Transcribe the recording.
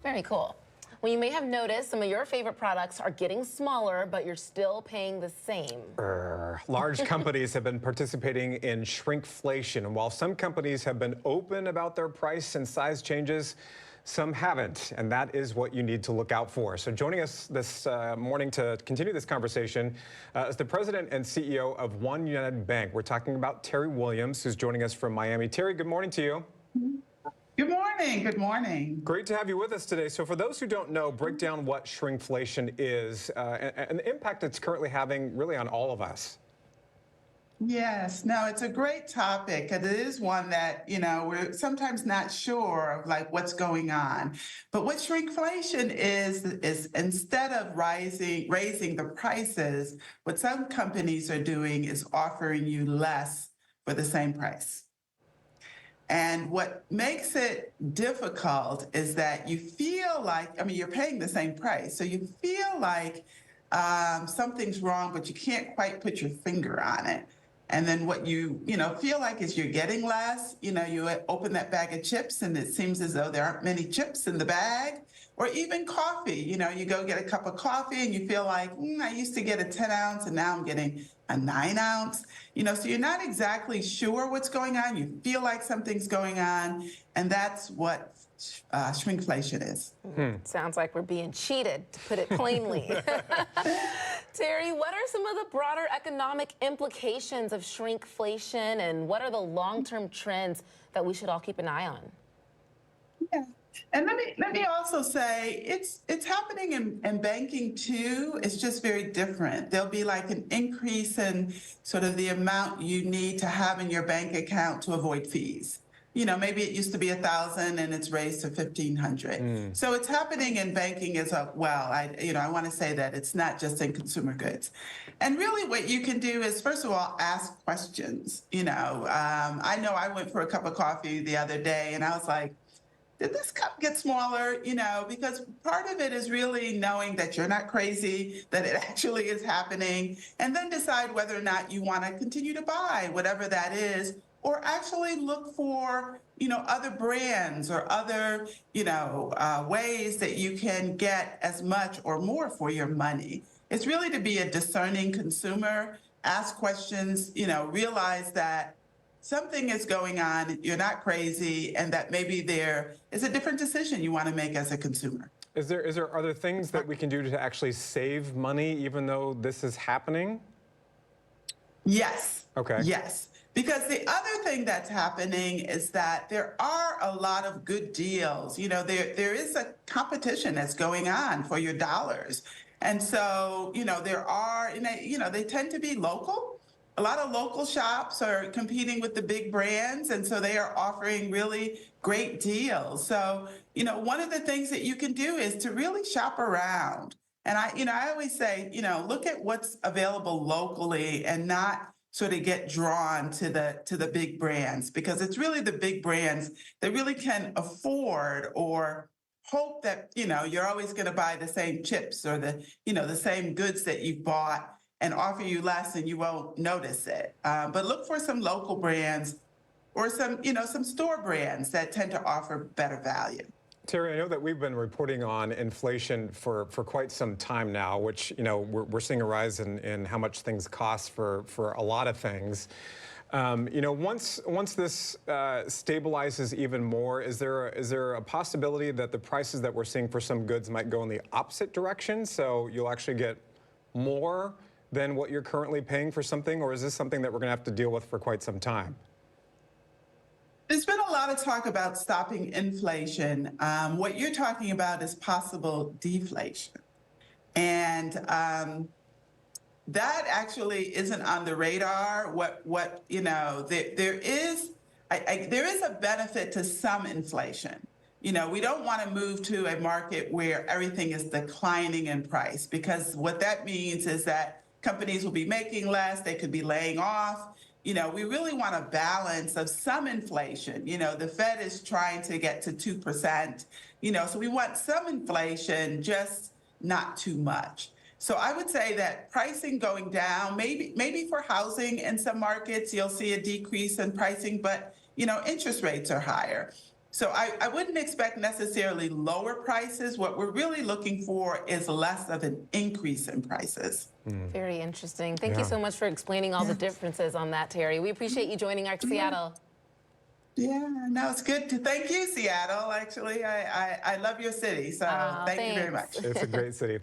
Very cool. Well, you may have noticed some of your favorite products are getting smaller, but you're still paying the same. Large companies have been participating in shrinkflation, and while some companies have been open about their price and size changes, some haven't, and that is what you need to look out for. So joining us this morning to continue this conversation is the president and CEO of OneUnited Bank. We're talking about Teri Williams, who's joining us from Miami. Teri, good morning to you. Good morning. Good morning. Great to have you with us today. So for those who don't know, break down what shrinkflation is and the impact it's currently having really on all of us. Yes, no, it's a great topic. It is one that, we're sometimes not sure of like what's going on. But what shrinkflation is instead of raising the prices, what some companies are doing is offering you less for the same price. And what makes it difficult is that you feel like, you're paying the same price. So you feel like something's wrong, but you can't quite put your finger on it. And then what you feel like is you're getting less. You open that bag of chips and it seems as though there aren't many chips in the bag. Or even coffee, you go get a cup of coffee and you feel like, I used to get a 10 ounce and now I'm getting a 9 ounce. So you're not exactly sure what's going on. You feel like something's going on. And that's what shrinkflation is. Sounds like we're being cheated, to put it plainly. Teri, what are some of the broader economic implications of shrinkflation, and what are the long-term trends that we should all keep an eye on? Yeah. And let me also say it's happening in banking too. It's just very different. There'll be like an increase in sort of the amount you need to have in your bank account to avoid fees. Maybe it used to be 1,000 and it's raised to 1,500. So it's happening in banking as well. I want to say that it's not just in consumer goods. And really what you can do is, first of all, ask questions. I know I went for a cup of coffee the other day and I was like, did this cup get smaller? Because part of it is really knowing that you're not crazy, that it actually is happening, and then decide whether or not you want to continue to buy whatever that is, or actually look for, other brands or other, ways that you can get as much or more for your money. It's really to be a discerning consumer, ask questions, realize that something is going on, you're not crazy, and that maybe there is a different decision you want to make as a consumer. Are there things that we can do to actually save money even though this is happening? Yes. Okay. Yes. Because the other thing that's happening is that there are a lot of good deals. There is a competition that's going on for your dollars. And so, there are, they tend to be local. A lot of local shops are competing with the big brands, and so they are offering really great deals. So, one of the things that you can do is to really shop around. And I always say, look at what's available locally and not sort of get drawn to the big brands, because it's really the big brands that really can afford or hope that, you're always going to buy the same chips or the same goods that you've bought and offer you less and you won't notice it. But look for some local brands or some store brands that tend to offer better value. Teri, I know that we've been reporting on inflation for quite some time now, which, we're seeing a rise in how much things cost for a lot of things. Once this stabilizes even more, is there a possibility that the prices that we're seeing for some goods might go in the opposite direction? So you'll actually get more than what you're currently paying for something, or is this something that we're going to have to deal with for quite some time? There's been a lot of talk about stopping inflation. What you're talking about is possible deflation. And that actually isn't on the radar. There is a benefit to some inflation. We don't want to move to a market where everything is declining in price, because what that means is that companies will be making less, they could be laying off. We really want a balance of some inflation. The Fed is trying to get to 2%, so we want some inflation, just not too much. So I would say that pricing going down, maybe for housing in some markets, you'll see a decrease in pricing, but, interest rates are higher. So I wouldn't expect necessarily lower prices. What we're really looking for is less of an increase in prices. Very interesting. Thank you Yeah. so much for explaining all the differences on that, Teri. We appreciate you joining our Seattle. Yeah, no, it's good to thank you, Seattle. Actually, I love your city, so thank you very thanks. much. It's a great city.